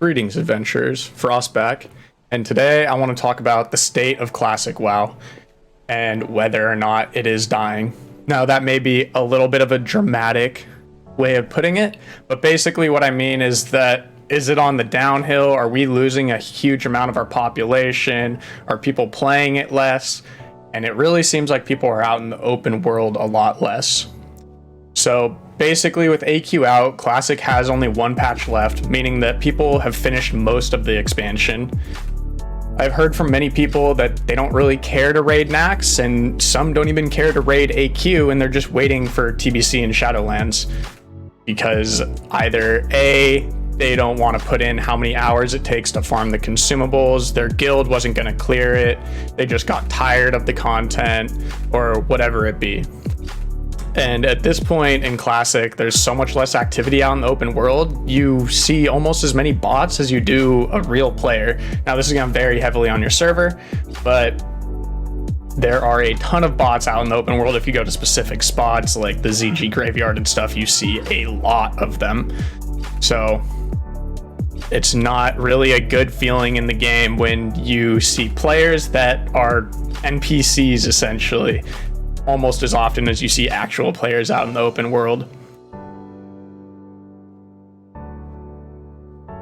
Greetings, adventurers. Frostback, and today I want to talk about the state of Classic WoW and whether or not it is dying. Now, that may be a little bit of a dramatic way of putting it, but basically what I mean is that is it on the downhill? Are we losing a huge amount of our population? Are people playing it less? And it really seems like people are out in the open world a lot less. So basically with AQ out, Classic has only one patch left, meaning that people have finished most of the expansion. I've heard from many people that they don't really care to raid Naxx, and some don't even care to raid AQ, and they're just waiting for TBC and Shadowlands. Because either A, they don't want to put in how many hours it takes to farm the consumables, their guild wasn't going to clear it, they just got tired of the content, or whatever it be. And at this point in Classic, there's so much less activity out in the open world. You see almost as many bots as you do a real player. Now, this is going to vary heavily on your server, but there are a ton of bots out in the open world. If you go to specific spots like the ZG graveyard and stuff, you see a lot of them. So it's not really a good feeling in the game when you see players that are NPCs essentially, almost as often as you see actual players out in the open world.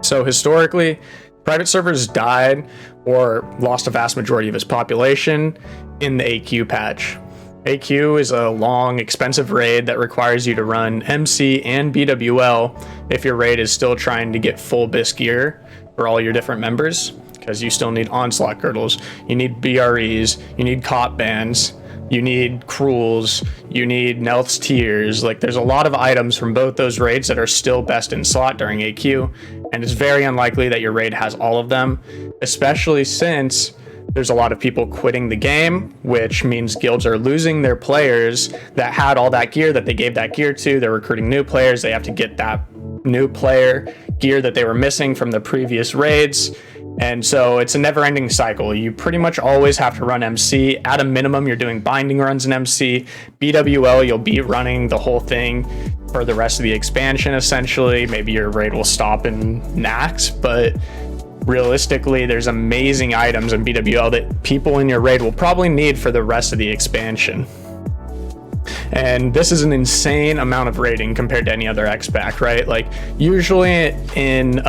So historically, private servers died or lost a vast majority of its population in the AQ patch. AQ is a long, expensive raid that requires you to run MC and BWL if your raid is still trying to get full BIS gear for all your different members, because you still need onslaught girdles, you need BREs, you need cop bands, you need cruels, you need Nelth's tiers. Like, there's a lot of items from both those raids that are still best in slot during AQ, and it's very unlikely that your raid has all of them, especially since there's a lot of people quitting the game, which means guilds are losing their players that had all that gear that they gave that gear to. They're recruiting new players. They have to get that new player gear that they were missing from the previous raids. And so it's a never-ending cycle. You pretty much always have to run MC. At a minimum, you're doing binding runs in MC. BWL, you'll be running the whole thing for the rest of the expansion, essentially. Maybe your raid will stop in Naxx, but realistically, there's amazing items in BWL that people in your raid will probably need for the rest of the expansion. And this is an insane amount of raiding compared to any other X-Pack, right? Like, usually in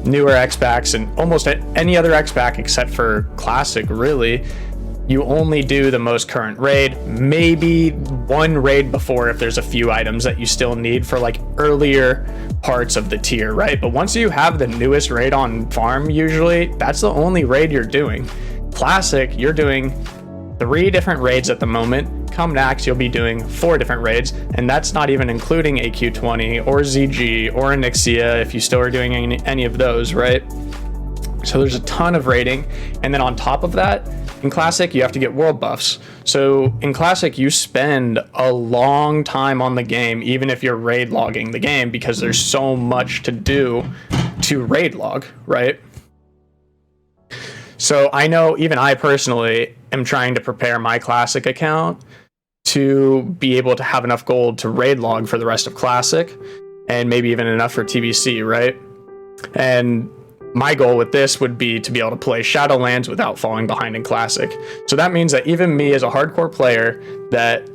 newer X-Packs and almost any other X-Pack except for Classic, really, you only do the most current raid, maybe one raid before if there's a few items that you still need for like earlier parts of the tier, right? But once you have the newest raid on farm, usually that's the only raid you're doing. Classic, you're doing 3 different raids at the moment. Come Naxx, you'll be doing 4 different raids, and that's not even including AQ20 or ZG or Onyxia if you still are doing any of those, right? So there's a ton of raiding, and then on top of that, in Classic, you have to get world buffs. So in Classic, you spend a long time on the game, even if you're raid logging the game, because there's so much to do to raid log, right? So I know even I personally am trying to prepare my Classic account to be able to have enough gold to raid log for the rest of Classic, and maybe even enough for TBC, right? And my goal with this would be to be able to play Shadowlands without falling behind in Classic. So that means that even me as a hardcore player that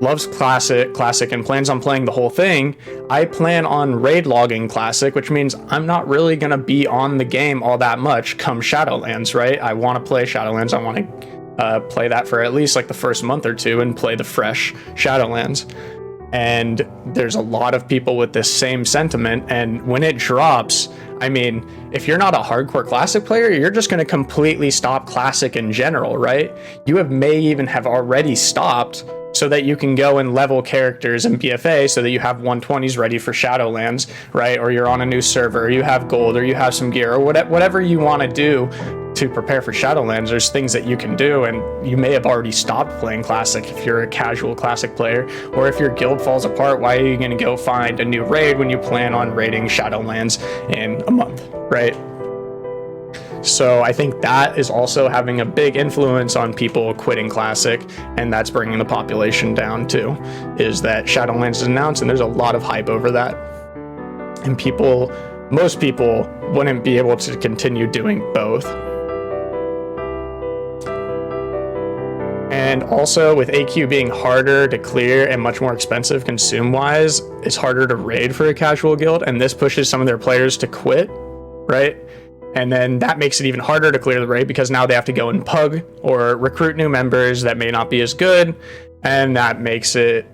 loves Classic and plans on playing the whole thing, I plan on raid logging Classic, which means I'm not really going to be on the game all that much come Shadowlands, right? I want to play Shadowlands. I want to play that for at least like the first month or two and play the fresh Shadowlands. And there's a lot of people with this same sentiment, and when it drops, I mean, if you're not a hardcore Classic player, you're just going to completely stop Classic in general, right? You may even have already stopped so that you can go and level characters in BFA so that you have 120s ready for Shadowlands, right? Or you're on a new server, or you have gold, or you have some gear, or whatever you want to do to prepare for Shadowlands. There's things that you can do, and you may have already stopped playing Classic if you're a casual Classic player, or if your guild falls apart, why are you going to go find a new raid when you plan on raiding Shadowlands in a month, right? So I think that is also having a big influence on people quitting Classic, and that's bringing the population down too, is that Shadowlands is announced and there's a lot of hype over that. And people most people wouldn't be able to continue doing both. And also with AQ being harder to clear and much more expensive consume-wise, it's harder to raid for a casual guild, and this pushes some of their players to quit, right? And then that makes it even harder to clear the raid because now they have to go and pug or recruit new members that may not be as good, and that makes it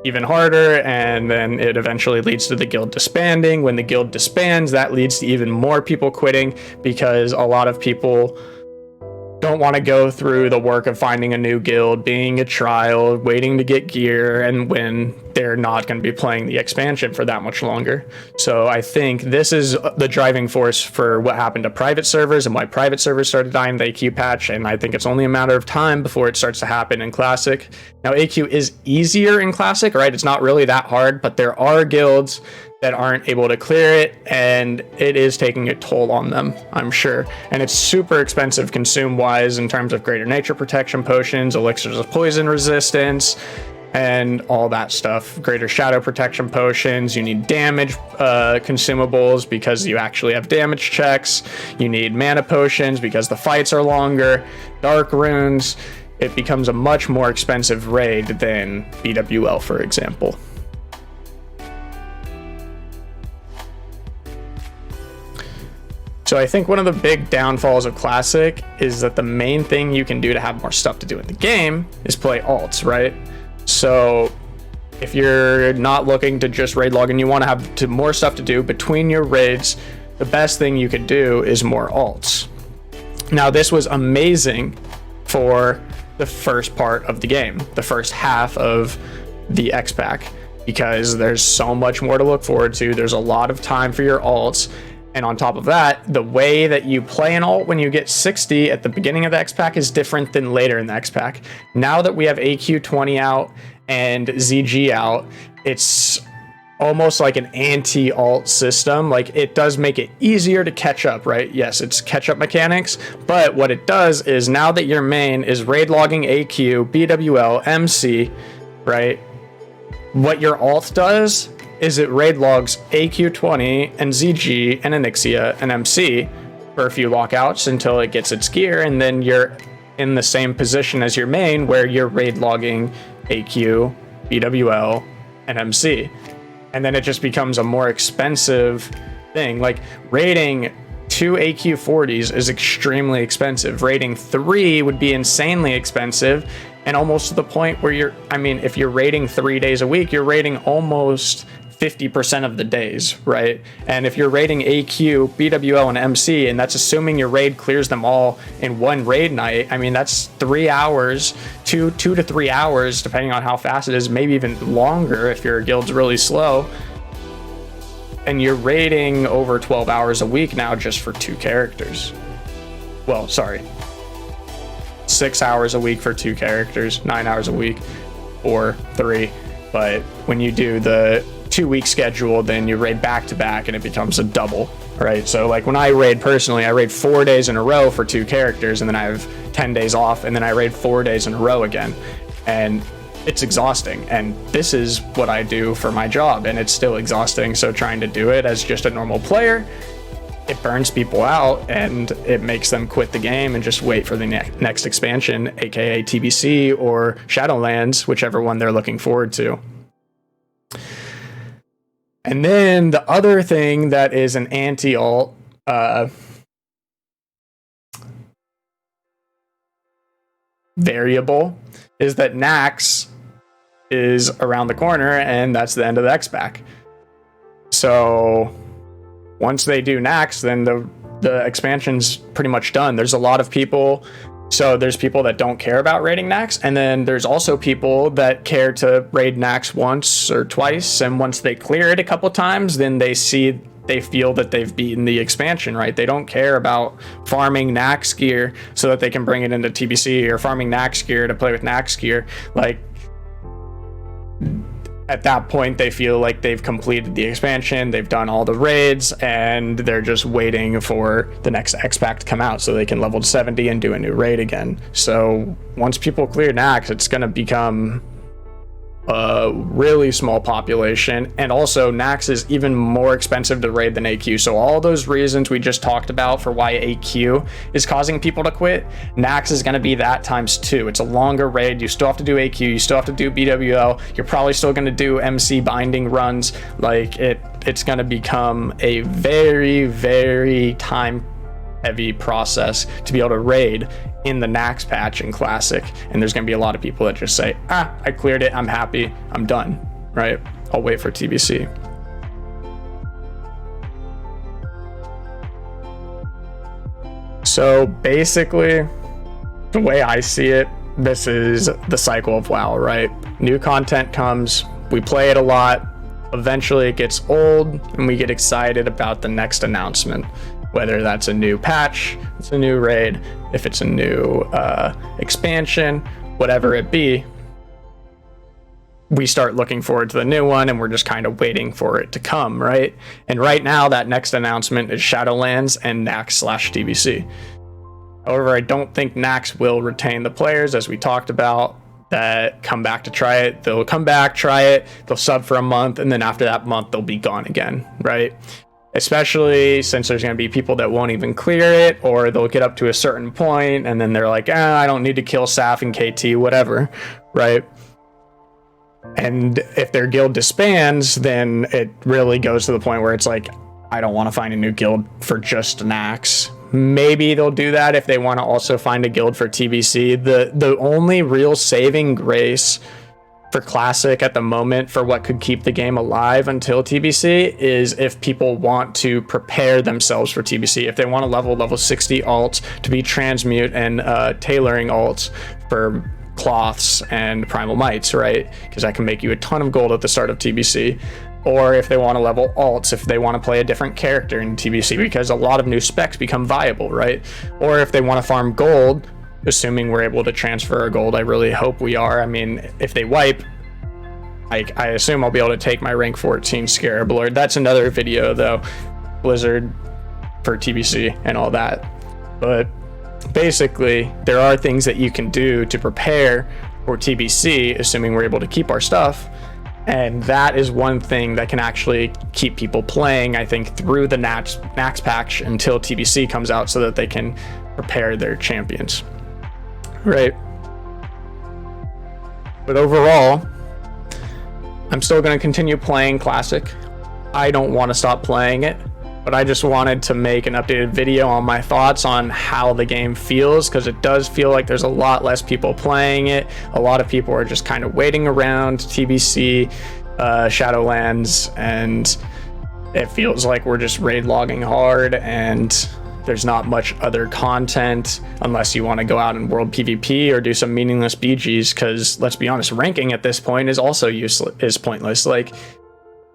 even harder, and then it eventually leads to the guild disbanding. When the guild disbands, that leads to even more people quitting because a lot of people don't want to go through the work of finding a new guild, being a trial, waiting to get gear, and when they're not going to be playing the expansion for that much longer. So I think this is the driving force for what happened to private servers and why private servers started dying in the AQ patch, and I think it's only a matter of time before it starts to happen in Classic. Now AQ is easier in Classic, right? It's not really that hard, but there are guilds that aren't able to clear it, and it is taking a toll on them, I'm sure. And it's super expensive consume-wise in terms of greater nature protection potions, elixirs of poison resistance, and all that stuff. Greater shadow protection potions, you need damage consumables because you actually have damage checks, you need mana potions because the fights are longer, dark runes. It becomes a much more expensive raid than BWL, for example. So I think one of the big downfalls of Classic is that the main thing you can do to have more stuff to do in the game is play alts, right? So if you're not looking to just raid log and you want to have more stuff to do between your raids, the best thing you could do is more alts. Now this was amazing for the first part of the game, the first half of the X-Pack, because there's so much more to look forward to. There's a lot of time for your alts. And on top of that, the way that you play an alt when you get 60 at the beginning of the X-Pack is different than later in the X-Pack. Now that we have AQ 20 out and ZG out, it's almost like an anti-alt system. Like, it does make it easier to catch up, right? Yes, it's catch-up mechanics, but what it does is now that your main is raid logging AQ, BWL, MC, right? What your alt does is it raid logs AQ20 and ZG and Onyxia and MC for a few lockouts until it gets its gear, and then you're in the same position as your main where you're raid logging AQ, BWL, and MC. And then it just becomes a more expensive thing. Like, raiding 2 AQ40s is extremely expensive. Raiding 3 would be insanely expensive, and almost to the point where if you're raiding 3 days a week, you're raiding almost 50% of the days, right? And if you're raiding AQ, BWL, and MC, and that's assuming your raid clears them all in one raid night, I mean, that's 3 hours, 2 to 3 hours, depending on how fast it is, maybe even longer if your guild's really slow. And you're raiding over 12 hours a week now just for 2 characters. Well, sorry. 6 hours a week for 2 characters, 9 hours a week for 3. But when you do the 2-week schedule, then you raid back to back and it becomes a double, right? So like when I raid personally, I raid 4 days in a row for 2 characters, and then I have 10 days off, and then I raid 4 days in a row again. And it's exhausting, and this is what I do for my job, and it's still exhausting. So trying to do it as just a normal player, it burns people out, and it makes them quit the game and just wait for the next expansion, aka TBC or Shadowlands, whichever one they're looking forward to. And then the other thing that is an anti-alt variable is that Naxx is around the corner, and that's the end of the X-Pack. So once they do Naxx, then the expansion's pretty much done. There's a lot of people. So there's people that don't care about raiding Naxx, and then there's also people that care to raid Naxx once or twice, and once they clear it a couple times, then they feel that they've beaten the expansion, right? They don't care about farming Naxx gear so that they can bring it into TBC, or farming Naxx gear to play with Naxx gear. Like, at that point, they feel like they've completed the expansion, they've done all the raids, and they're just waiting for the next X-Pack to come out so they can level to 70 and do a new raid again. So once people clear Naxx, it's going to become a really small population, and also Naxx is even more expensive to raid than AQ. So all those reasons we just talked about for why AQ is causing people to quit, Naxx is going to be that times 2. It's a longer raid. You still have to do AQ, you still have to do BWL, you're probably still going to do MC binding runs. Like it's going to become a very, very time heavy process to be able to raid in the Naxx patch in Classic, and there's going to be a lot of people that just say, I cleared it, I'm happy, I'm done, right? I'll wait for TBC. So basically, the way I see it, this is the cycle of WoW, right? New content comes, we play it a lot, eventually it gets old, and we get excited about the next announcement. Whether that's a new patch, it's a new raid, if it's a new expansion, whatever it be, we start looking forward to the new one, and we're just kind of waiting for it to come, right? And right now, that next announcement is Shadowlands and Naxx/TBC. However, I don't think Naxx will retain the players, as we talked about, that come back to try it. They'll come back, try it, they'll sub for a month, and then after that month, they'll be gone again, right? Especially since there's going to be people that won't even clear it, or they'll get up to a certain point and then they're like, I don't need to kill Saf and KT, whatever, right? And if their guild disbands, then it really goes to the point where it's like, I don't want to find a new guild for just Naxx. Maybe they'll do that if they want to also find a guild for TBC. The only real saving grace for Classic at the moment for what could keep the game alive until TBC is if people want to prepare themselves for TBC. If they want to level 60 alts to be transmute and tailoring alts for cloths and primal mites, right? Because that can make you a ton of gold at the start of TBC. Or if they want to level alts, if they want to play a different character in TBC, because a lot of new specs become viable, right? Or if they want to farm gold, assuming we're able to transfer our gold. I really hope we are. I mean, if they wipe, I assume I'll be able to take my rank 14 Scarab Lord. That's another video though, Blizzard for TBC and all that. But basically, there are things that you can do to prepare for TBC, assuming we're able to keep our stuff. And that is one thing that can actually keep people playing, I think, through the Naxx patch until TBC comes out, so that they can prepare their champions. Right. But overall, I'm still going to continue playing Classic. I don't want to stop playing it, but I just wanted to make an updated video on my thoughts on how the game feels, because it does feel like there's a lot less people playing it. A lot of people are just kind of waiting around TBC, Shadowlands, and it feels like we're just raid logging hard, and there's not much other content unless you want to go out and world PvP or do some meaningless BGs, because let's be honest, ranking at this point is also pointless. Like,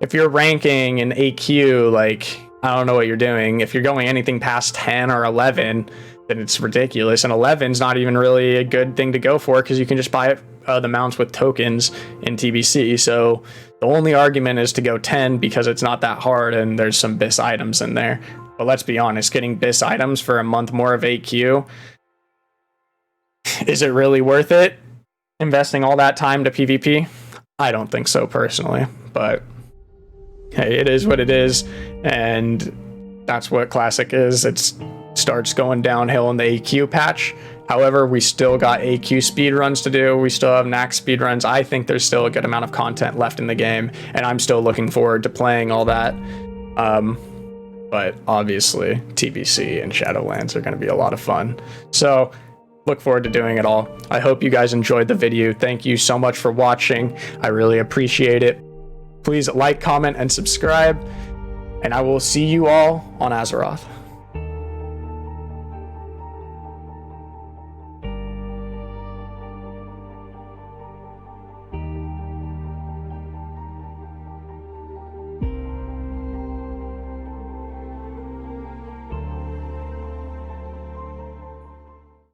if you're ranking in AQ, like, I don't know what you're doing. If you're going anything past 10 or 11, then it's ridiculous. And 11's not even really a good thing to go for, because you can just buy the mounts with tokens in TBC. So the only argument is to go 10 because it's not that hard and there's some BIS items in there. But let's be honest, getting BIS items for a month more of AQ, is it really worth it? Investing all that time to PvP? I don't think so personally, but hey, it is what it is, and that's what Classic is. It starts going downhill in the AQ patch. However, we still got AQ speedruns to do. We still have Naxx speedruns. I think there's still a good amount of content left in the game, and I'm still looking forward to playing all that. But obviously, TBC and Shadowlands are going to be a lot of fun. So look forward to doing it all. I hope you guys enjoyed the video. Thank you so much for watching. I really appreciate it. Please like, comment, and subscribe, and I will see you all on Azeroth.